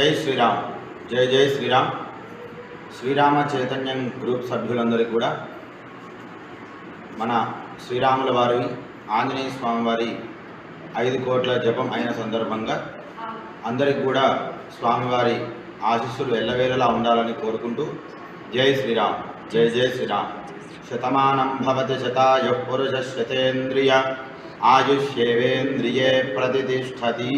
జై శ్రీరామ్. జై జై శ్రీరామ్. శ్రీరామ చైతన్యం గ్రూప్ సభ్యులందరికీ కూడా మన శ్రీరాముల వారి ఆంజనేయ స్వామి వారి 5 కోట్ల జపం అయిన సందర్భంగా అందరికి కూడా స్వామివారి ఆశీస్సులు ఎల్లవేళలా ఉండాలని కోరుకుంటూ జై శ్రీరామ్. జై జై శ్రీరామ్. శతమానం భవతి శతాయుః పురుషः శతేంద్రియ ఆయుష్యేవేంద్రియే ప్రతిష్టతి.